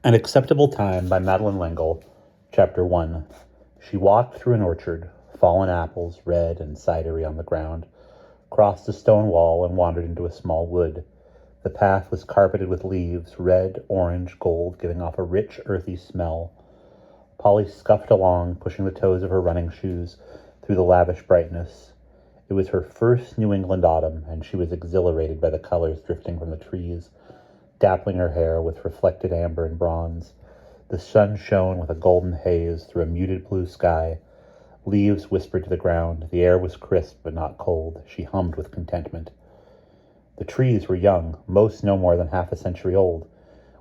An Acceptable Time by Madeleine L'Engle, Chapter 1. She walked through an orchard, fallen apples, red and cidery on the ground, crossed a stone wall, and wandered into a small wood. The path was carpeted with leaves, red, orange, gold, giving off a rich, earthy smell. Polly scuffed along, pushing the toes of her running shoes through the lavish brightness. It was her first New England autumn, and she was exhilarated by the colors drifting from the trees, dappling her hair with reflected amber and bronze. The sun shone with a golden haze through a muted blue sky. Leaves whispered to the ground. The air was crisp but not cold. She hummed with contentment. The trees were young, most no more than half a century old,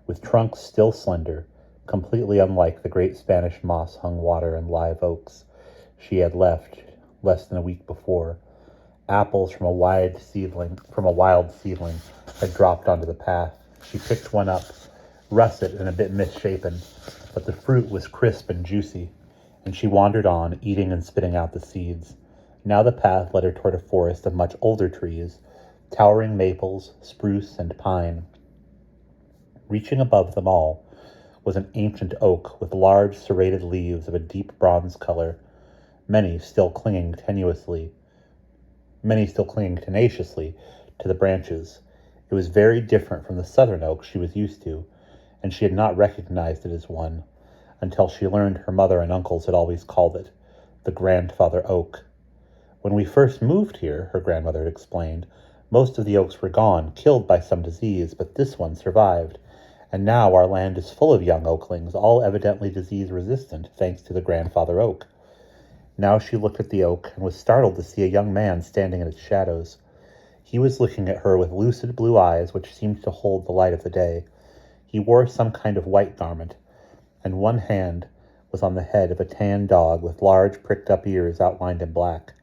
with trunks still slender, completely unlike the great Spanish moss-hung water and live oaks she had left less than a week before. Apples from a wild seedling had dropped onto the path. She picked one up, russet and a bit misshapen, but the fruit was crisp and juicy, and she wandered on, eating and spitting out the seeds. Now the path led her toward a forest of much older trees, towering maples, spruce, and pine. Reaching above them all was an ancient oak with large serrated leaves of a deep bronze color, many still clinging tenaciously to the branches. It was very different from the southern oak she was used to, and she had not recognized it as one until she learned her mother and uncles had always called it the grandfather oak. When we first moved here, her grandmother had explained, most of the oaks were gone, killed by some disease, but this one survived, and now our land is full of young oaklings, all evidently disease-resistant, thanks to the grandfather oak. Now she looked at the oak and was startled to see a young man standing in its shadows. He was looking at her with lucid blue eyes which seemed to hold the light of the day. He wore some kind of white garment, and one hand was on the head of a tan dog with large pricked-up ears outlined in black.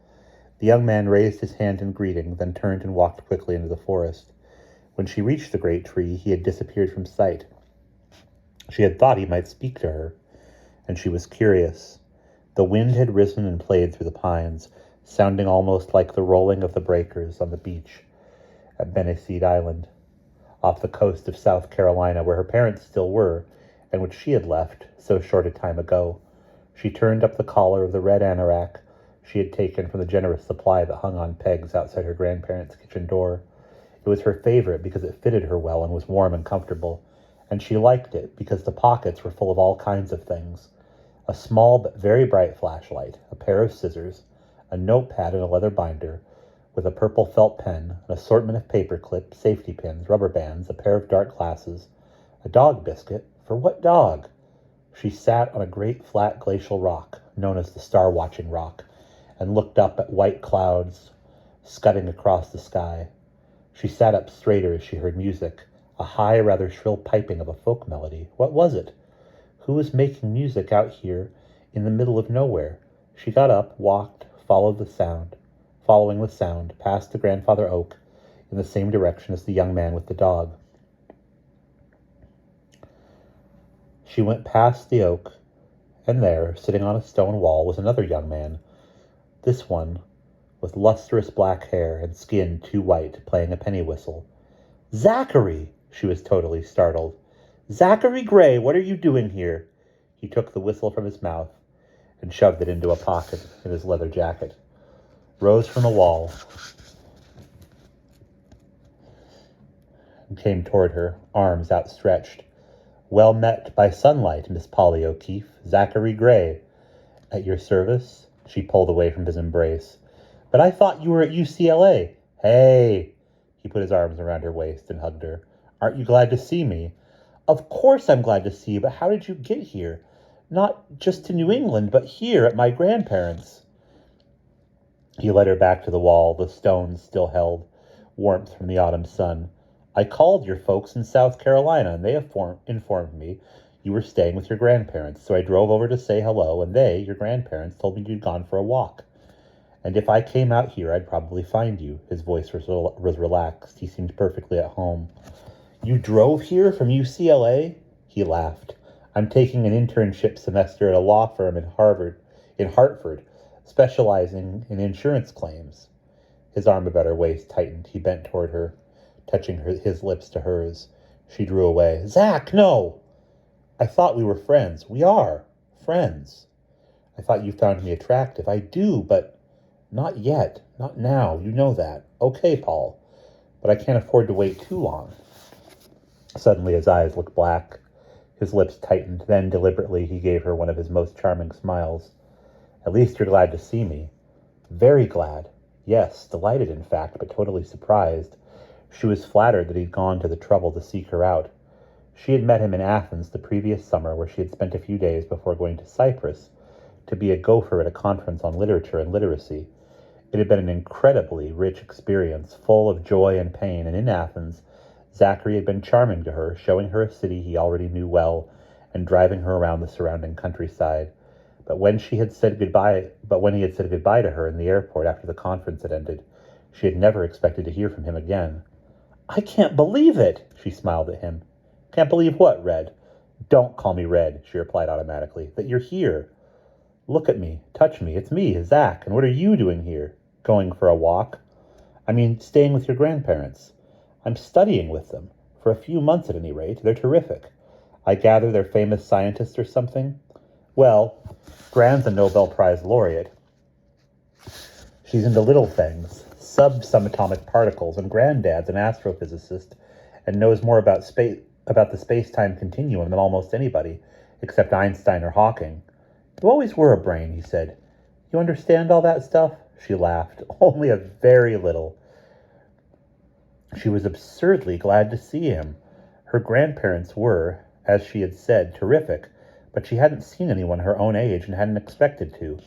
The young man raised his hand in greeting, then turned and walked quickly into the forest. When she reached the great tree, he had disappeared from sight. She had thought he might speak to her, and she was curious. The wind had risen and played through the pines, sounding almost like the rolling of the breakers on the beach at Benecede Island, off the coast of South Carolina, where her parents still were, and which she had left so short a time ago. She turned up the collar of the red anorak she had taken from the generous supply that hung on pegs outside her grandparents' kitchen door. It was her favorite because it fitted her well and was warm and comfortable, and she liked it because the pockets were full of all kinds of things. A small but very bright flashlight, a pair of scissors, a notepad in a leather binder, with a purple felt pen, an assortment of paper clips, safety pins, rubber bands, a pair of dark glasses, a dog biscuit. For what dog? She sat on a great flat glacial rock, known as the Star-Watching Rock, and looked up at white clouds scudding across the sky. She sat up straighter as she heard music, a high, rather shrill piping of a folk melody. What was it? Who was making music out here in the middle of nowhere? She got up, walked, following the sound, past the grandfather oak, in the same direction as the young man with the dog. She went past the oak, and there, sitting on a stone wall, was another young man, this one with lustrous black hair and skin too white, playing a penny whistle. Zachary! She was totally startled. Zachary Gray, what are you doing here? He took the whistle from his mouth and shoved it into a pocket in his leather jacket, rose from the wall, and came toward her, arms outstretched. Well met by sunlight, Miss Polly O'Keefe. Zachary Gray. At your service? She pulled away from his embrace. But I thought you were at UCLA. Hey! He put his arms around her waist and hugged her. Aren't you glad to see me? Of course I'm glad to see you, but how did you get here? Not just to New England, but here at my grandparents'. He led her back to the wall. The stones still held warmth from the autumn sun. I called your folks in South Carolina, and they informed me you were staying with your grandparents, so I drove over to say hello, and they, your grandparents, told me you'd gone for a walk. And if I came out here, I'd probably find you. His voice was relaxed. He seemed perfectly at home. You drove here from UCLA? He laughed. I'm taking an internship semester at a law firm in Hartford, specializing in insurance claims. His arm about her waist tightened. He bent toward her, touching his lips to hers. She drew away. Zach, no! I thought we were friends. We are. Friends. I thought you found me attractive. I do, but not yet. Not now. You know that. Okay, Paul. But I can't afford to wait too long. Suddenly his eyes looked black. His lips tightened. Then, deliberately, he gave her one of his most charming smiles. At least you're glad to see me. Very glad. Yes, delighted, in fact, but totally surprised. She was flattered that he'd gone to the trouble to seek her out. She had met him in Athens the previous summer, where she had spent a few days before going to Cyprus to be a gopher at a conference on literature and literacy. It had been an incredibly rich experience, full of joy and pain, and in Athens, Zachary had been charming to her, showing her a city he already knew well, and driving her around the surrounding countryside. But when he had said goodbye to her in the airport after the conference had ended, she had never expected to hear from him again. I can't believe it, she smiled at him. Can't believe what, Red? Don't call me Red, she replied automatically. That you're here. Look at me, touch me, it's me, Zach, and what are you doing here? Going for a walk? I mean, staying with your grandparents. I'm studying with them, for a few months at any rate. They're terrific. I gather they're famous scientists or something? Well, Gran's a Nobel Prize laureate. She's into little things, subatomic particles, and Granddad's an astrophysicist and knows more about the space-time continuum than almost anybody, except Einstein or Hawking. You always were a brain, he said. You understand all that stuff? She laughed. Only a very little. She was absurdly glad to see him. Her grandparents were, as she had said, terrific, but she hadn't seen anyone her own age and hadn't expected to.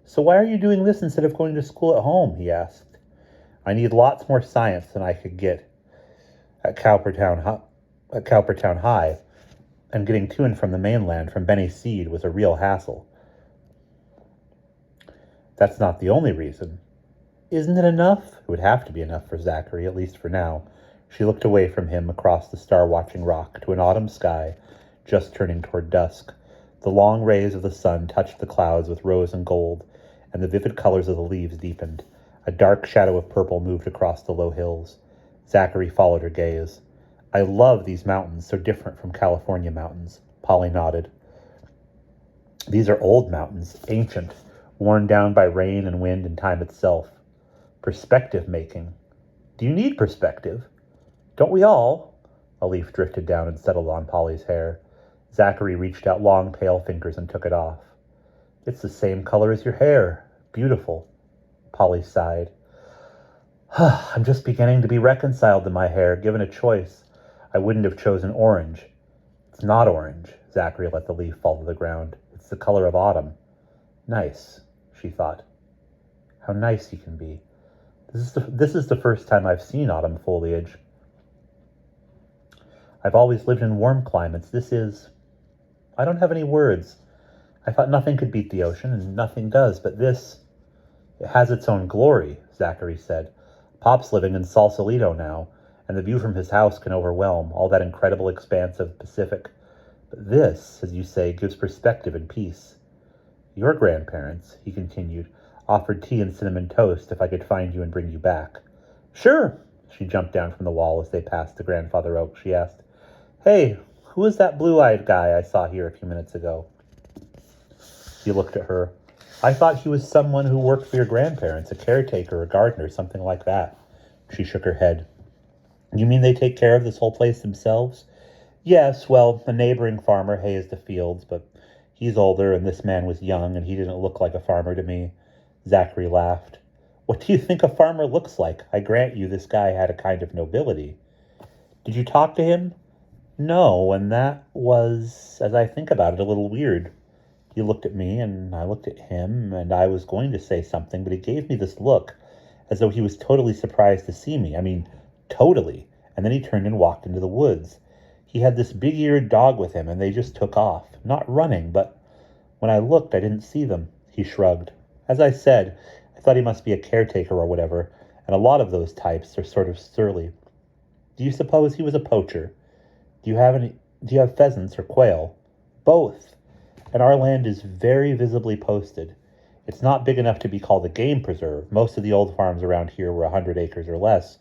So why are you doing this instead of going to school at home? He asked. I need lots more science than I could get at Cowpertown High, and getting to and from the mainland from Benny Seed was a real hassle. That's not the only reason. Isn't it enough? It would have to be enough for Zachary, at least for now. She looked away from him across the star-watching rock to an autumn sky just turning toward dusk. The long rays of the sun touched the clouds with rose and gold, and the vivid colors of the leaves deepened. A dark shadow of purple moved across the low hills. Zachary followed her gaze. I love these mountains, so different from California mountains. Polly nodded. These are old mountains, ancient, worn down by rain and wind and time itself. Perspective-making. Do you need perspective? Don't we all? A leaf drifted down and settled on Polly's hair. Zachary reached out long, pale fingers and took it off. It's the same color as your hair. Beautiful. Polly sighed. I'm just beginning to be reconciled to my hair. Given a choice, I wouldn't have chosen orange. It's not orange. Zachary let the leaf fall to the ground. It's the color of autumn. Nice, she thought. How nice he can be. This is the first time I've seen autumn foliage. I've always lived in warm climates. I don't have any words. I thought nothing could beat the ocean, and nothing does, but this, it has its own glory, Zachary said. Pop's living in Sausalito now, and the view from his house can overwhelm all that incredible expanse of Pacific. But this, as you say, gives perspective and peace. Your grandparents, he continued, offered tea and cinnamon toast if I could find you and bring you back. Sure. She jumped down from the wall as they passed the grandfather oak. She asked, Hey, who is that blue-eyed guy I saw here a few minutes ago? He looked at her. I thought he was someone who worked for your grandparents, a caretaker, a gardener, something like that. She shook her head. You mean they take care of this whole place themselves? Yes, well, a neighboring farmer hazed the fields, but he's older and this man was young and he didn't look like a farmer to me. Zachary laughed. What do you think a farmer looks like? I grant you this guy had a kind of nobility. Did you talk to him? No, and that was, as I think about it, a little weird. He looked at me and I looked at him and I was going to say something, but he gave me this look as though he was totally surprised to see me. I mean, totally. And then he turned and walked into the woods. He had this big-eared dog with him and they just took off. Not running, but when I looked, I didn't see them. He shrugged. As I said, I thought he must be a caretaker or whatever, and a lot of those types are sort of surly. Do you suppose he was a poacher? Do you have pheasants or quail? Both. And our land is very visibly posted. It's not big enough to be called a game preserve. Most of the old farms around here were 100 acres or less,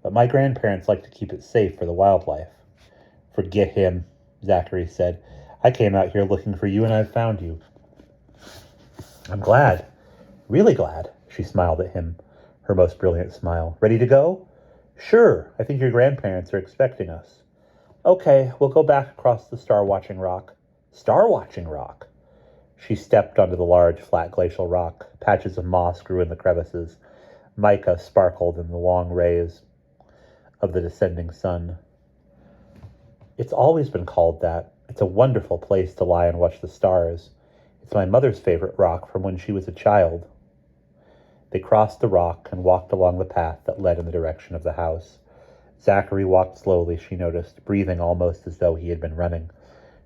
but my grandparents like to keep it safe for the wildlife. Forget him, Zachary said. I came out here looking for you and I've found you. I'm glad. Really glad. She smiled at him, her most brilliant smile. Ready to go? Sure. I think your grandparents are expecting us. Okay, we'll go back across the star-watching rock. Star-watching rock? She stepped onto the large, flat glacial rock. Patches of moss grew in the crevices. Mica sparkled in the long rays of the descending sun. It's always been called that. It's a wonderful place to lie and watch the stars. It's my mother's favorite rock from when she was a child. They crossed the rock and walked along the path that led in the direction of the house. Zachary walked slowly, she noticed, breathing almost as though he had been running.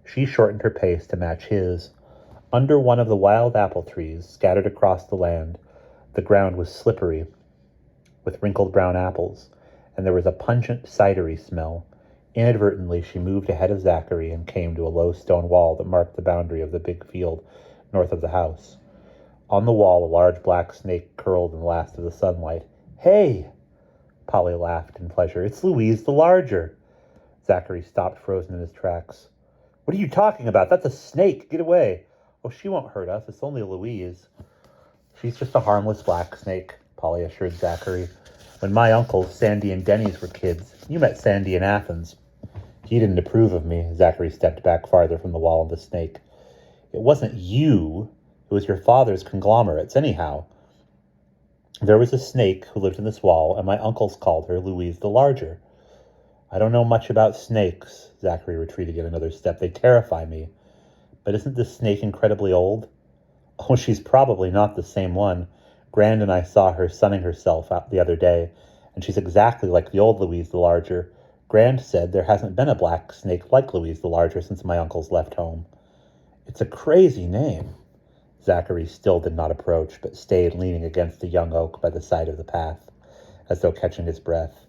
She shortened her pace to match his. Under one of the wild apple trees, scattered across the land, the ground was slippery with wrinkled brown apples, and there was a pungent cidery smell. Inadvertently, she moved ahead of Zachary and came to a low stone wall that marked the boundary of the big field north of the house. On the wall, a large black snake curled in the last of the sunlight. Hey! Polly laughed in pleasure. It's Louise the Larger. Zachary stopped frozen in his tracks. What are you talking about? That's a snake. Get away. Oh, she won't hurt us. It's only Louise. She's just a harmless black snake, Polly assured Zachary. When my uncles, Sandy and Denny's, were kids, you met Sandy in Athens. He didn't approve of me. Zachary stepped back farther from the wall of the snake. It wasn't you. It was your father's conglomerates, anyhow. There was a snake who lived in this wall, and my uncles called her Louise the Larger. I don't know much about snakes. Zachary retreated yet another step. They terrify me. But isn't this snake incredibly old? Oh, she's probably not the same one. Grand and I saw her sunning herself out the other day, and she's exactly like the old Louise the Larger. Grand said there hasn't been a black snake like Louise the Larger since my uncles left home. It's a crazy name. Zachary still did not approach, but stayed leaning against a young oak by the side of the path, as though catching his breath.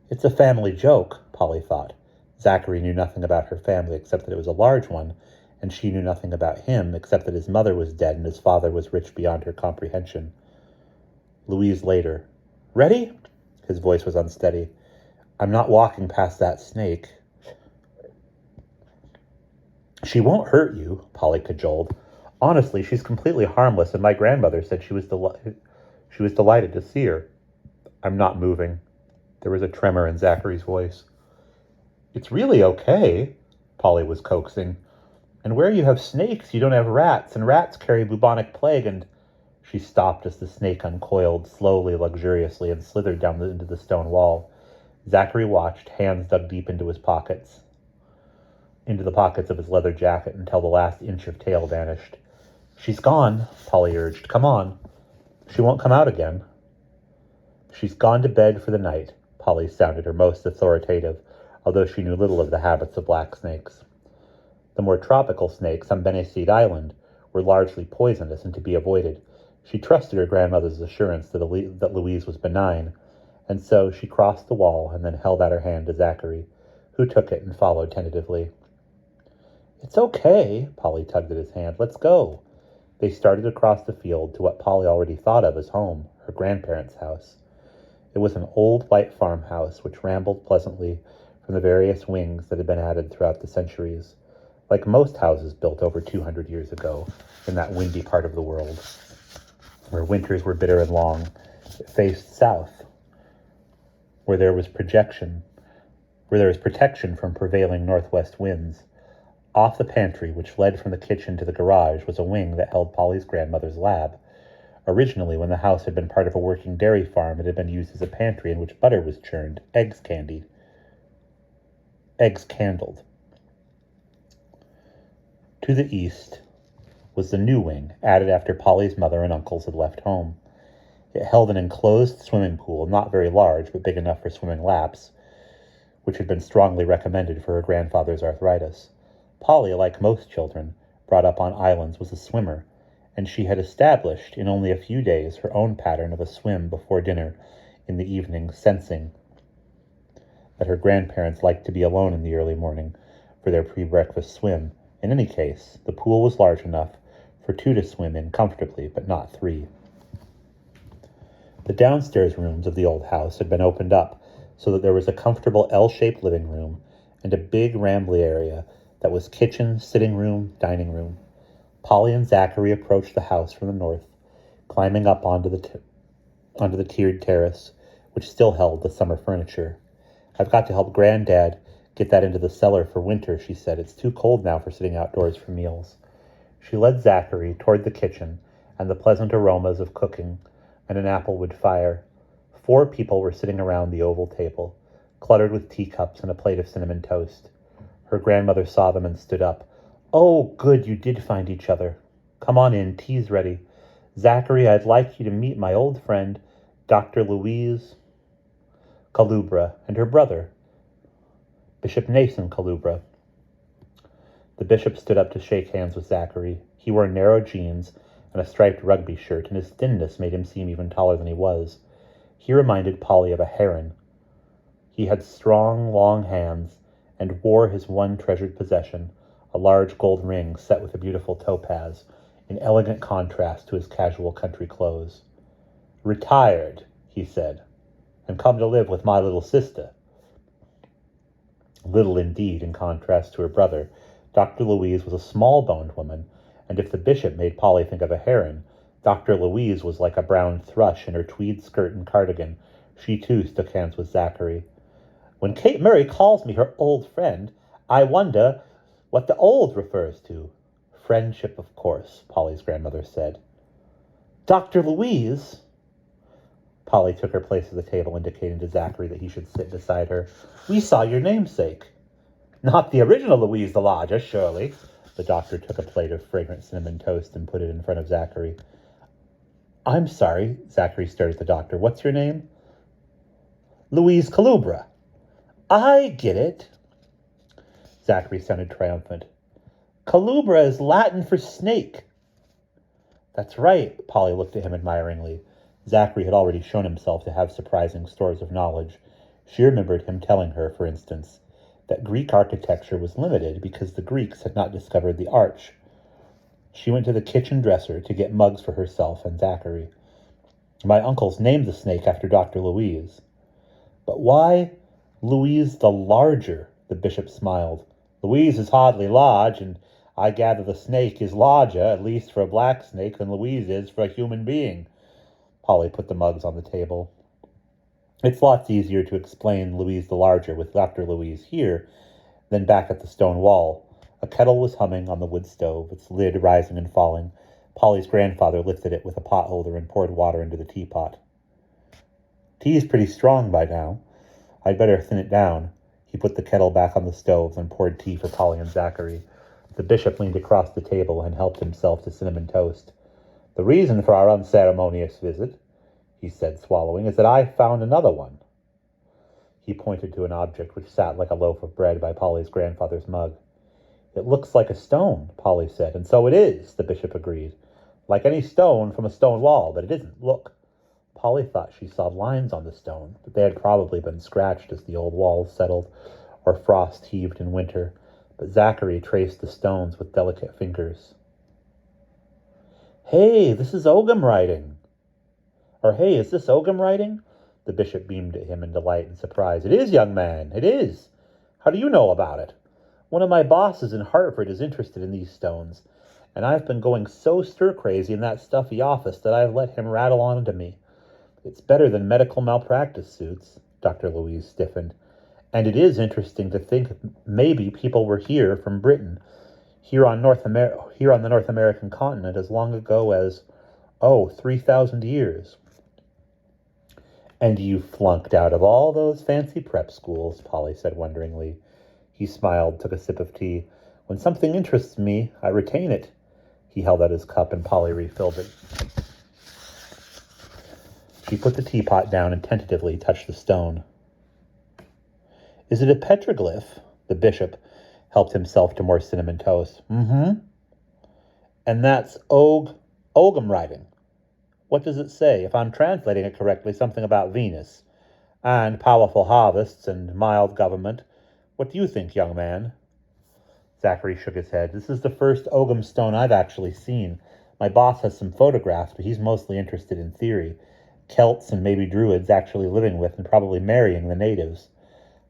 It's a family joke, Polly thought. Zachary knew nothing about her family except that it was a large one, and she knew nothing about him except that his mother was dead and his father was rich beyond her comprehension. Louise later. Ready? His voice was unsteady. I'm not walking past that snake. She won't hurt you, Polly cajoled. Honestly, she's completely harmless, and my grandmother said she was delighted to see her. I'm not moving. There was a tremor in Zachary's voice. It's really okay, Polly was coaxing. And where you have snakes, you don't have rats, and rats carry bubonic plague, and... She stopped as the snake uncoiled, slowly, luxuriously, and slithered down into the stone wall. Zachary watched, hands dug deep into the pockets of his leather jacket until the last inch of tail vanished. She's gone, Polly urged. Come on. She won't come out again. She's gone to bed for the night, Polly sounded her most authoritative, although she knew little of the habits of black snakes. The more tropical snakes on Beniceid Island were largely poisonous and to be avoided. She trusted her grandmother's assurance that Louise was benign, and so she crossed the wall and then held out her hand to Zachary, who took it and followed tentatively. It's okay, Polly tugged at his hand. Let's go. They started across the field to what Polly already thought of as home, her grandparents' house. It was an old white farmhouse which rambled pleasantly from the various wings that had been added throughout the centuries, like most houses built over 200 years ago in that windy part of the world, where winters were bitter and long. It faced south, where there was protection from prevailing northwest winds. Off the pantry, which led from the kitchen to the garage, was a wing that held Polly's grandmother's lab. Originally, when the house had been part of a working dairy farm, it had been used as a pantry in which butter was churned, eggs candled. To the east was the new wing, added after Polly's mother and uncles had left home. It held an enclosed swimming pool, not very large, but big enough for swimming laps, which had been strongly recommended for her grandfather's arthritis. Polly, like most children brought up on islands, was a swimmer, and she had established in only a few days her own pattern of a swim before dinner in the evening, sensing that her grandparents liked to be alone in the early morning for their pre-breakfast swim. In any case, the pool was large enough for two to swim in comfortably, but not three. The downstairs rooms of the old house had been opened up so that there was a comfortable L-shaped living room and a big rambly area that was kitchen, sitting room, dining room. Polly and Zachary approached the house from the north, climbing up onto the tiered terrace, which still held the summer furniture. "I've got to help Granddad get that into the cellar for winter," she said. "It's too cold now for sitting outdoors for meals." She led Zachary toward the kitchen and the pleasant aromas of cooking and an applewood fire. 4 people were sitting around the oval table, cluttered with teacups and a plate of cinnamon toast. Her grandmother saw them and stood up. "Oh, good, you did find each other. Come on in, tea's ready. Zachary, I'd like you to meet my old friend, Dr. Louise Calubra, and her brother, Bishop Nathan Calubra." The bishop stood up to shake hands with Zachary. He wore narrow jeans and a striped rugby shirt, and his thinness made him seem even taller than he was. He reminded Polly of a heron. He had strong, long hands and wore his one treasured possession, a large gold ring set with a beautiful topaz, in elegant contrast to his casual country clothes. "Retired," he said, "and come to live with my little sister." Little indeed, in contrast to her brother. Dr. Louise was a small-boned woman, and if the bishop made Polly think of a heron, Dr. Louise was like a brown thrush in her tweed skirt and cardigan. She too shook hands with Zachary. "When Kate Murray calls me her old friend, I wonder what the old refers to." "Friendship, of course," Polly's grandmother said. "Dr. Louise!" Polly took her place at the table, indicating to Zachary that he should sit beside her. "We saw your namesake." "Not the original Louise the Lodger, surely." The doctor took a plate of fragrant cinnamon toast and put it in front of Zachary. "I'm sorry," Zachary stared at the doctor. "What's your name?" "Louise Calubra." "I get it." Zachary sounded triumphant. "Calubra is Latin for snake." "That's right." Polly looked at him admiringly. Zachary had already shown himself to have surprising stores of knowledge. She remembered him telling her, for instance, that Greek architecture was limited because the Greeks had not discovered the arch. She went to the kitchen dresser to get mugs for herself and Zachary. "My uncle's named the snake after Dr. Louise." "But why Louise the Larger?" The bishop smiled. "Louise is hardly large, and I gather the snake is larger, at least for a black snake, than Louise is for a human being." Polly put the mugs on the table. "It's lots easier to explain Louise the Larger with Dr. Louise here than back at the stone wall." A kettle was humming on the wood stove, its lid rising and falling. Polly's grandfather lifted it with a pot holder and poured water into the teapot. "Tea's pretty strong by now. I'd better thin it down." He put the kettle back on the stove and poured tea for Polly and Zachary. The bishop leaned across the table and helped himself to cinnamon toast. "The reason for our unceremonious visit," he said, swallowing, "is that I found another one." He pointed to an object which sat like a loaf of bread by Polly's grandfather's mug. "It looks like a stone," Polly said. "And so it is," the bishop agreed. "Like any stone from a stone wall, but it isn't. Look." Polly thought she saw lines on the stone, but they had probably been scratched as the old walls settled or frost heaved in winter. But Zachary traced the stones with delicate fingers. "Hey, this is Ogham writing." Or, "Hey, is this Ogham writing?" The bishop beamed at him in delight and surprise. "It is, young man, it is. How do you know about it?" "One of my bosses in Hartford is interested in these stones, and I've been going so stir-crazy in that stuffy office that I've let him rattle on to me. It's better than medical malpractice suits." Dr. Louise stiffened. "And it is interesting to think maybe people were here from Britain, here on the North American continent as long ago as, 3,000 years. "And you flunked out of all those fancy prep schools," Polly said wonderingly. He smiled, took a sip of tea. "When something interests me, I retain it." He held out his cup and Polly refilled it. She put the teapot down and tentatively touched the stone. "Is it a petroglyph?" The bishop helped himself to more cinnamon toast. "Mm-hmm." "And that's Ogham writing. What does it say? If I'm translating it correctly, something about Venus, and powerful harvests and mild government. What do you think, young man?" Zachary shook his head. "This is the first Ogham stone I've actually seen. My boss has some photographs, but he's mostly interested in theory. Celts and maybe Druids actually living with and probably marrying the natives."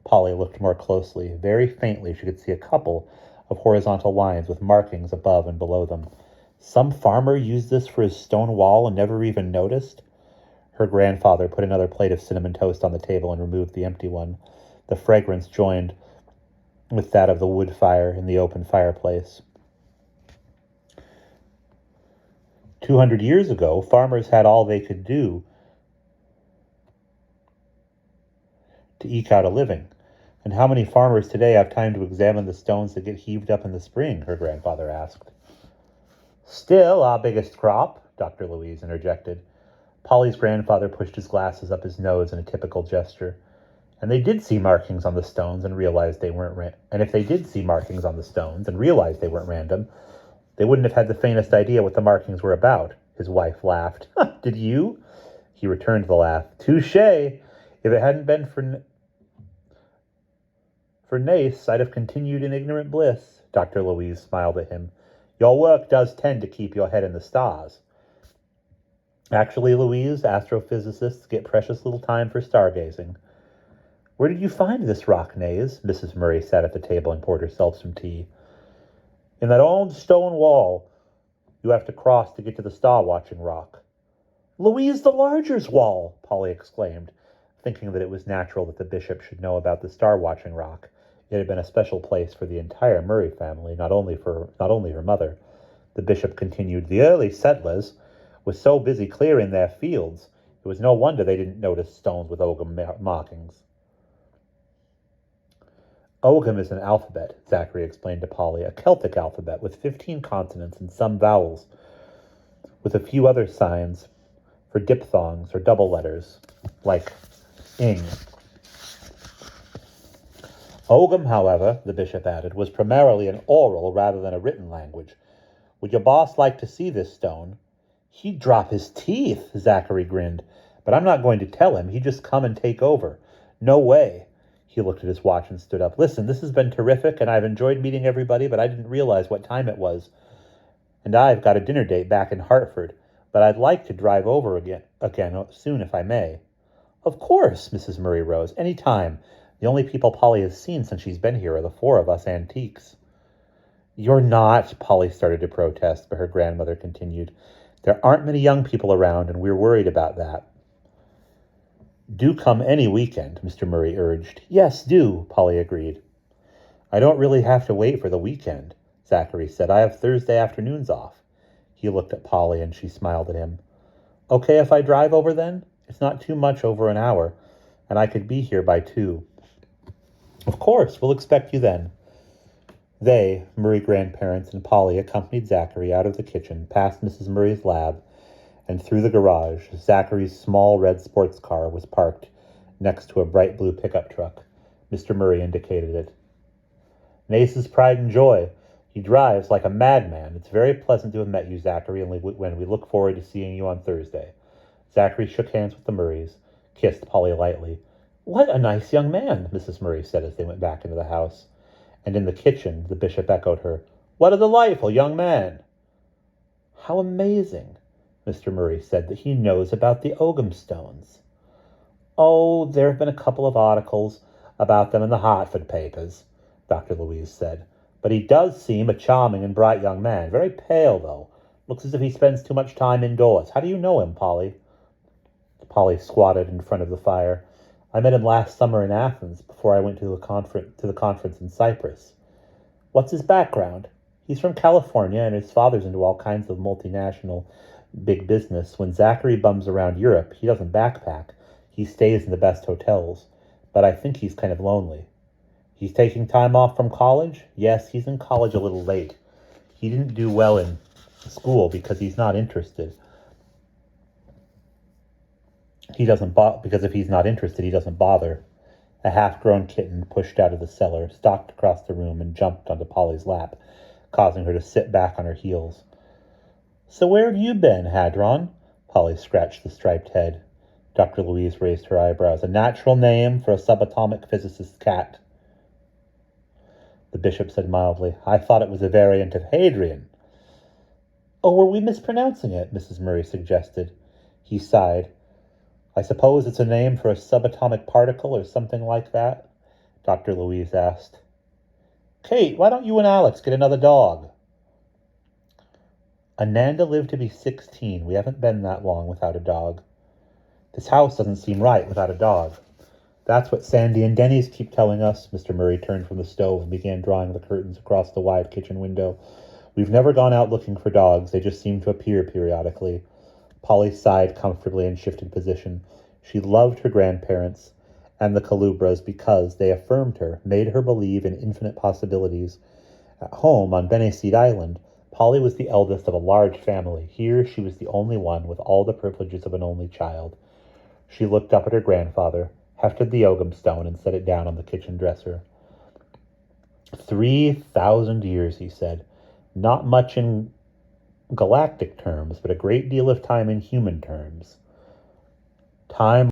Polly looked more closely. Very faintly she could see a couple of horizontal lines with markings above and below them. Some farmer used this for his stone wall and never even noticed? Her grandfather put another plate of cinnamon toast on the table and removed the empty one. The fragrance joined with that of the wood fire in the open fireplace. 200 years ago, farmers had all they could do to eke out a living. And how many farmers today have time to examine the stones that get heaved up in the spring? Her grandfather asked. Still our biggest crop, Dr. Louise interjected. Polly's grandfather pushed his glasses up his nose in a typical gesture. And they did see markings on the stones and realized they weren't and if they did see markings on the stones and realized they weren't random, they wouldn't have had the faintest idea what the markings were about. His wife laughed. Did you? He returned the laugh. Touché! If it hadn't been for Nace, I'd have continued in ignorant bliss. Dr. Louise smiled at him. Your work does tend to keep your head in the stars. Actually, Louise, astrophysicists get precious little time for stargazing. Where did you find this rock, Naze? Mrs. Murray sat at the table and poured herself some tea. In that old stone wall you have to cross to get to the star-watching rock. Louise the Larger's wall, Polly exclaimed, thinking that it was natural that the bishop should know about the star-watching rock. It had been a special place for the entire Murray family, not only her mother. The bishop continued, the early settlers were so busy clearing their fields, it was no wonder they didn't notice stones with Ogham markings. Ogham is an alphabet, Zachary explained to Polly, a Celtic alphabet with 15 consonants and some vowels, with a few other signs for diphthongs or double letters, like ing. Ogham, however, the bishop added, was primarily an oral rather than a written language. Would your boss like to see this stone? He'd drop his teeth, Zachary grinned. But I'm not going to tell him. He'd just come and take over. No way. He looked at his watch and stood up. Listen, this has been terrific, and I've enjoyed meeting everybody, but I didn't realize what time it was. And I've got a dinner date back in Hartford, but I'd like to drive over again soon if I may. Of course, Mrs. Murray rose. Any time. The only people Polly has seen since she's been here are the four of us antiques. You're not, Polly started to protest, but her grandmother continued. There aren't many young people around, and we're worried about that. Do come any weekend, Mr. Murray urged. Yes, do, Polly agreed. I don't really have to wait for the weekend, Zachary said. I have Thursday afternoons off. He looked at Polly, and she smiled at him. Okay if I drive over then? It's not too much over an hour, and I could be here by 2. Of course, we'll expect you then. They, Murray grandparents and Polly, accompanied Zachary out of the kitchen, past Mrs. Murray's lab, and through the garage. Zachary's small red sports car was parked next to a bright blue pickup truck. Mr. Murray indicated it. Nace's pride and joy. He drives like a madman. It's very pleasant to have met you, Zachary, and when we look forward to seeing you on Thursday. Zachary shook hands with the Murrays, kissed Polly lightly. What a nice young man, Mrs. Murray said as they went back into the house. And in the kitchen, the bishop echoed her. What a delightful young man. How amazing, Mr. Murray said, that he knows about the Ogham stones. Oh, there have been a couple of articles about them in the Hartford papers, Dr. Louise said. But he does seem a charming and bright young man. Very pale, though. Looks as if he spends too much time indoors. How do you know him, Polly? Polly squatted in front of the fire. I met him last summer in Athens before I went to the conference in Cyprus. What's his background? He's from California, and his father's into all kinds of multinational big business. When Zachary bums around Europe, he doesn't backpack. He stays in the best hotels. But I think he's kind of lonely. He's taking time off from college? Yes, he's in college a little late. He didn't do well in school because he's not interested. Because if he's not interested, he doesn't bother. A half-grown kitten pushed out of the cellar, stalked across the room, and jumped onto Polly's lap, causing her to sit back on her heels. So where have you been, Hadron? Polly scratched the striped head. Dr. Louise raised her eyebrows. A natural name for a subatomic physicist's cat. The bishop said mildly, I thought it was a variant of Hadrian. Oh, were we mispronouncing it? Mrs. Murray suggested. He sighed. I suppose it's a name for a subatomic particle or something like that, Dr. Louise asked. Kate, why don't you and Alex get another dog? Ananda lived to be 16. We haven't been that long without a dog. This house doesn't seem right without a dog. That's what Sandy and Denny's keep telling us. Mr. Murray turned from the stove and began drawing the curtains across the wide kitchen window. We've never gone out looking for dogs. They just seem to appear periodically. Polly sighed comfortably and shifted position. She loved her grandparents and the Calubras because they affirmed her, made her believe in infinite possibilities. At home on Beneseed Island, Polly was the eldest of a large family. Here she was the only one with all the privileges of an only child. She looked up at her grandfather, hefted the Ogham stone, and set it down on the kitchen dresser. 3,000 years, he said. Not much in galactic terms, but a great deal of time in human terms. Time